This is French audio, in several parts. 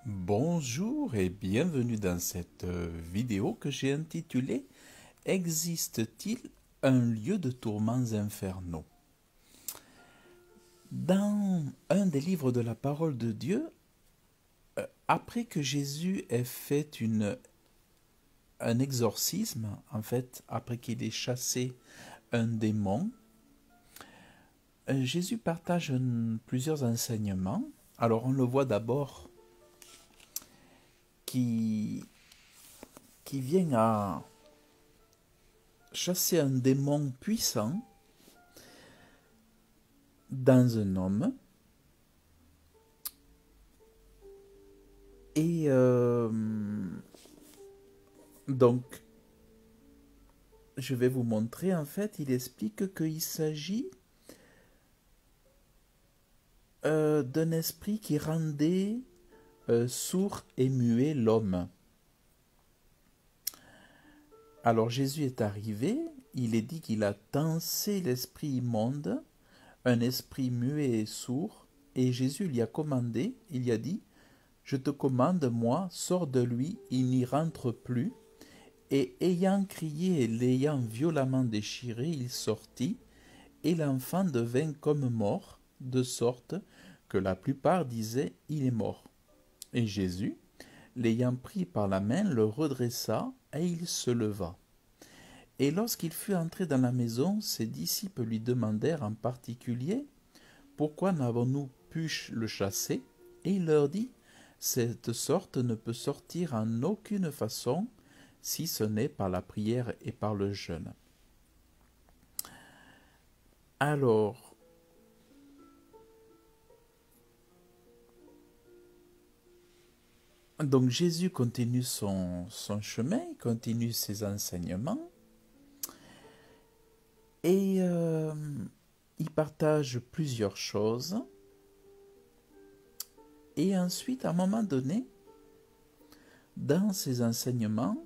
Bonjour et bienvenue dans cette vidéo que j'ai intitulée Existe-t-il un lieu de tourments infernaux? Dans un des livres de la parole de Dieu, après que Jésus ait fait un exorcisme, en fait, après qu'il ait chassé un démon, Jésus partage plusieurs enseignements. Alors on le voit d'abord qui vient à chasser un démon puissant dans un homme. Et donc, je vais vous montrer, en fait, il explique qu'il s'agit d'un esprit qui rendait sourd et muet l'homme. Alors Jésus est arrivé, il est dit qu'il a tensé l'esprit immonde, un esprit muet et sourd, et Jésus lui a commandé, il lui a dit, « Je te commande, moi, sors de lui, il n'y rentre plus. » Et ayant crié et l'ayant violemment déchiré, il sortit, et l'enfant devint comme mort, de sorte que la plupart disaient, « Il est mort. » Et Jésus, l'ayant pris par la main, le redressa, et il se leva. Et lorsqu'il fut entré dans la maison, ses disciples lui demandèrent en particulier, « Pourquoi n'avons-nous pu le chasser ?» Et il leur dit, « Cette sorte ne peut sortir en aucune façon, si ce n'est par la prière et par le jeûne. » Alors, donc Jésus continue son chemin, il continue ses enseignements, et il partage plusieurs choses. Et ensuite, à un moment donné, dans ses enseignements,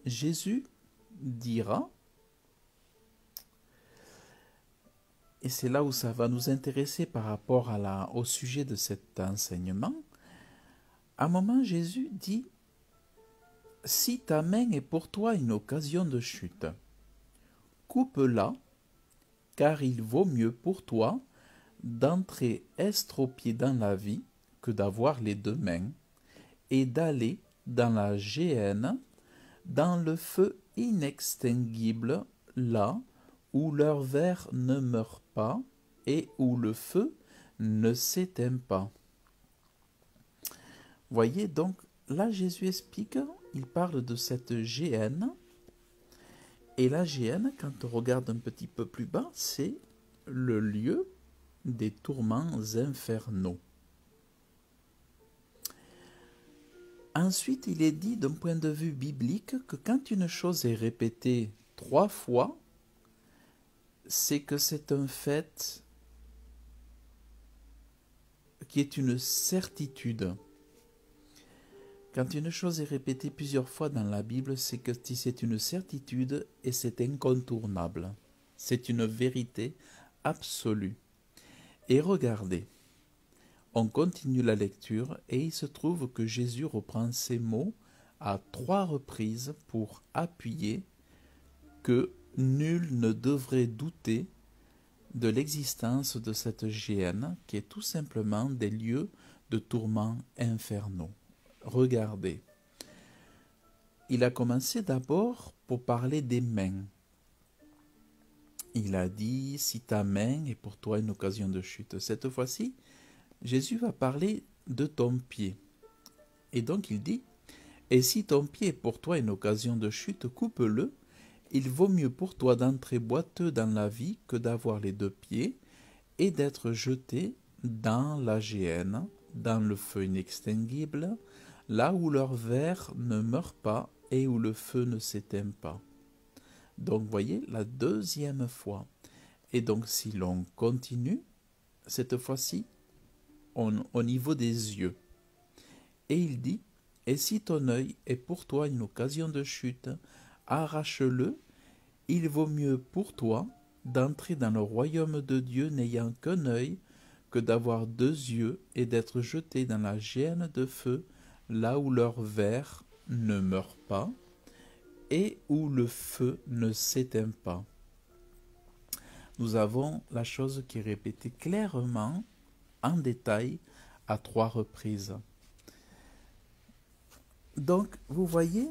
Jésus dira, et c'est là où ça va nous intéresser par rapport au sujet de cet enseignement, à un moment Jésus dit, « Si ta main est pour toi une occasion de chute, coupe-la, car il vaut mieux pour toi d'entrer estropié dans la vie que d'avoir les deux mains, et d'aller dans la géhenne, dans le feu inextinguible, là où leur ver ne meurt pas et où le feu ne s'éteint pas. » Voyez, donc, là Jésus explique, il parle de cette géhenne, et la géhenne, quand on regarde un petit peu plus bas, c'est le lieu des tourments infernaux. Ensuite, il est dit d'un point de vue biblique que quand une chose est répétée 3 fois, c'est que c'est un fait qui est une certitude. Quand une chose est répétée plusieurs fois dans la Bible, c'est que c'est une certitude et c'est incontournable. C'est une vérité absolue. Et regardez, on continue la lecture et il se trouve que Jésus reprend ces mots à 3 reprises pour appuyer que nul ne devrait douter de l'existence de cette géhenne qui est tout simplement des lieux de tourments infernaux. Regardez, il a commencé d'abord pour parler des mains. Il a dit, si ta main est pour toi une occasion de chute. Cette fois-ci, Jésus va parler de ton pied. Et donc il dit, et si ton pied est pour toi une occasion de chute, coupe-le. Il vaut mieux pour toi d'entrer boiteux dans la vie que d'avoir les 2 pieds et d'être jeté dans la géhenne, dans le feu inextinguible, là où leur ver ne meurt pas et où le feu ne s'éteint pas. Donc, voyez, la 2e fois. Et donc, si l'on continue, cette fois-ci, au niveau des yeux. Et il dit, « Et si ton œil est pour toi une occasion de chute, arrache-le, il vaut mieux pour toi d'entrer dans le royaume de Dieu n'ayant qu'un œil que d'avoir 2 yeux et d'être jeté dans la géhenne de feu, là où leur ver ne meurt pas et où le feu ne s'éteint pas. Nous avons la chose qui est répétée clairement, en détail, à 3 reprises. Donc, vous voyez,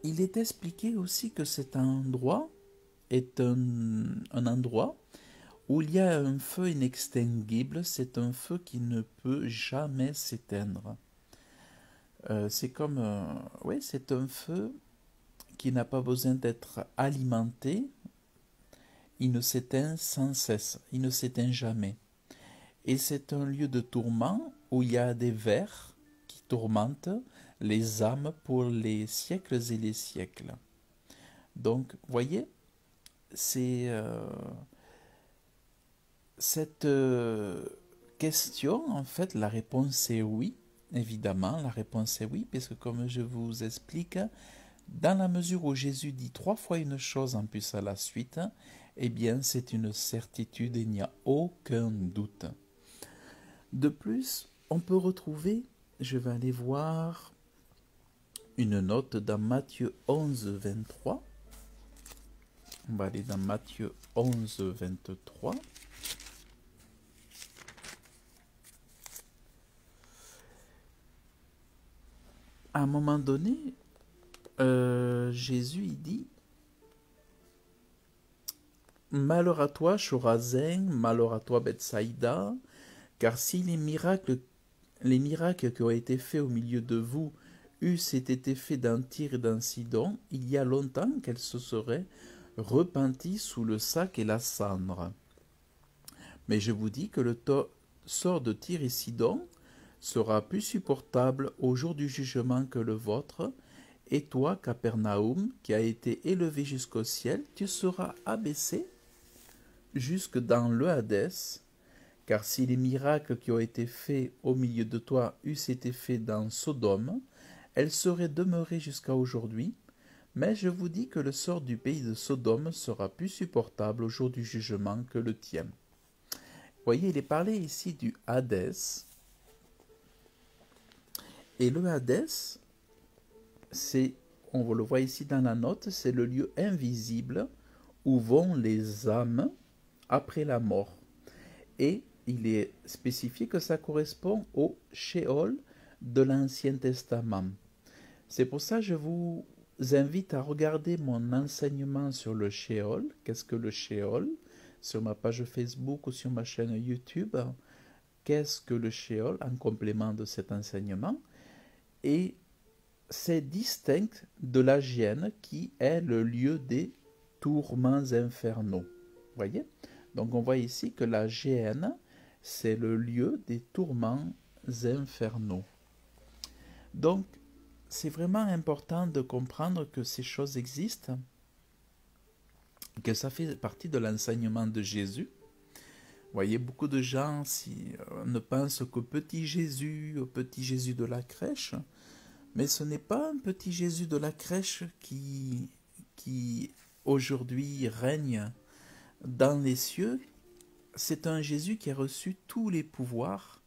il est expliqué aussi que cet endroit est un endroit où il y a un feu inextinguible, c'est un feu qui ne peut jamais s'éteindre. C'est comme, oui, c'est un feu qui n'a pas besoin d'être alimenté, il ne s'éteint sans cesse, il ne s'éteint jamais. Et c'est un lieu de tourment où il y a des vers qui tourmentent les âmes pour les siècles et les siècles. Donc, voyez, c'est cette question, en fait, la réponse est oui, évidemment, la réponse est oui, puisque comme je vous explique, dans la mesure où Jésus dit 3 fois une chose en plus à la suite, eh bien, c'est une certitude, il n'y a aucun doute. De plus, on peut retrouver, je vais aller voir une note dans Matthieu 11, 23. On va aller dans Matthieu 11, 23. À un moment donné, Jésus il dit « Malheur à toi, Chorazin, malheur à toi, Bethsaïda, car si les miracles qui ont été faits au milieu de vous eussent été faits dans Tyr et dans Sidon, il y a longtemps qu'elles se seraient repenties sous le sac et la cendre. Mais je vous dis que le sort de Tyr et Sidon sera plus supportable au jour du jugement que le vôtre. Et toi, Capernaum, qui a été élevé jusqu'au ciel, tu seras abaissé jusque dans le Hadès. Car si les miracles qui ont été faits au milieu de toi eussent été faits dans Sodome, elles seraient demeurées jusqu'à aujourd'hui. Mais je vous dis que le sort du pays de Sodome sera plus supportable au jour du jugement que le tien. » Vous voyez, il est parlé ici du Hadès. Et le Hadès, on le voit ici dans la note, c'est le lieu invisible où vont les âmes après la mort. Et il est spécifié que ça correspond au Sheol de l'Ancien Testament. C'est pour ça que je vous invite à regarder mon enseignement sur le Sheol. Qu'est-ce que le Sheol? Sur ma page Facebook ou sur ma chaîne YouTube. Qu'est-ce que le Sheol en complément de cet enseignement? Et c'est distinct de la Géhenne qui est le lieu des tourments infernaux. Voyez? Donc on voit ici que la Géhenne, c'est le lieu des tourments infernaux. Donc c'est vraiment important de comprendre que ces choses existent, que ça fait partie de l'enseignement de Jésus. Vous voyez, beaucoup de gens ne pensent qu'au petit Jésus de la crèche, mais ce n'est pas un petit Jésus de la crèche qui aujourd'hui règne dans les cieux. C'est un Jésus qui a reçu tous les pouvoirs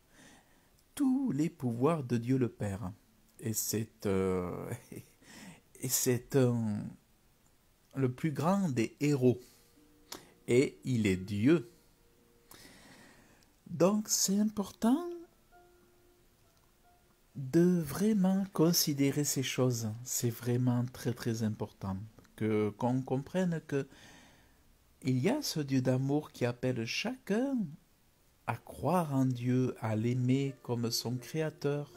de Dieu le Père. Et c'est le plus grand des héros. Et il est Dieu. Donc c'est important de vraiment considérer ces choses. C'est vraiment très très important qu'on comprenne que il y a ce Dieu d'amour qui appelle chacun à croire en Dieu, à l'aimer comme son créateur,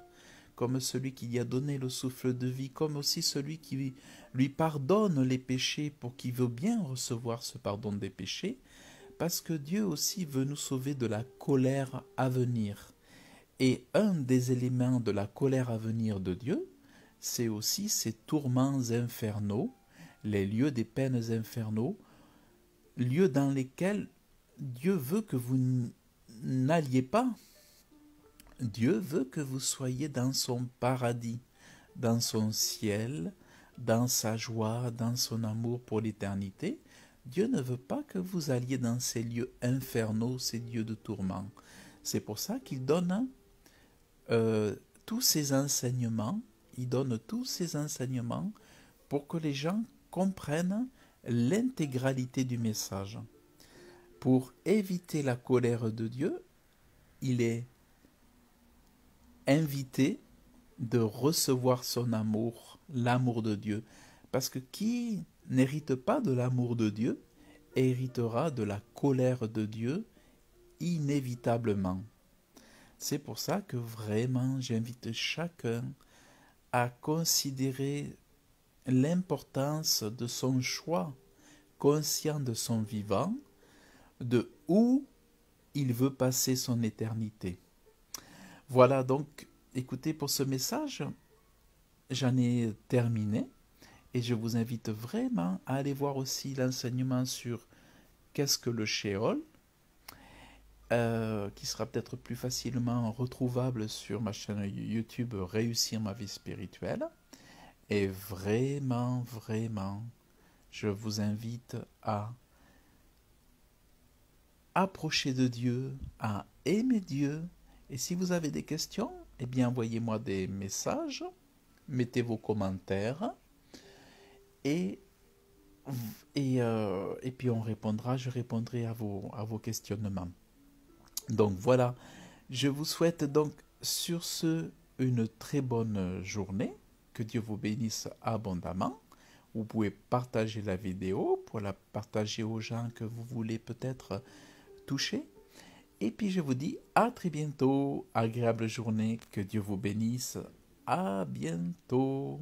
comme celui qui lui a donné le souffle de vie, comme aussi celui qui lui pardonne les péchés pour qu'il veut bien recevoir ce pardon des péchés, parce que Dieu aussi veut nous sauver de la colère à venir. Et un des éléments de la colère à venir de Dieu, c'est aussi ces tourments infernaux, les lieux des peines infernaux, lieux dans lesquels Dieu veut que vous n'alliez pas. Dieu veut que vous soyez dans son paradis, dans son ciel, dans sa joie, dans son amour pour l'éternité. Dieu ne veut pas que vous alliez dans ces lieux infernaux, ces lieux de tourment. C'est pour ça qu'il donne tous ces enseignements, il donne tous ces enseignements pour que les gens comprennent l'intégralité du message. Pour éviter la colère de Dieu, il est invité de recevoir son amour, l'amour de Dieu. Parce que qui n'hérite pas de l'amour de Dieu, héritera de la colère de Dieu inévitablement. C'est pour ça que vraiment j'invite chacun à considérer l'importance de son choix, conscient de son vivant, de où il veut passer son éternité. Voilà donc, écoutez, pour ce message, j'en ai terminé et je vous invite vraiment à aller voir aussi l'enseignement sur qu'est-ce que le Sheol, qui sera peut-être plus facilement retrouvable sur ma chaîne YouTube Réussir ma vie spirituelle. Et vraiment, vraiment, je vous invite à approcher de Dieu, à aimer Dieu. Et si vous avez des questions, eh bien envoyez-moi des messages, mettez vos commentaires et puis je répondrai à vos questionnements. Donc voilà, je vous souhaite donc sur ce une très bonne journée, que Dieu vous bénisse abondamment. Vous pouvez partager la vidéo pour la partager aux gens que vous voulez peut-être toucher. Et puis je vous dis à très bientôt, agréable journée, que Dieu vous bénisse, à bientôt.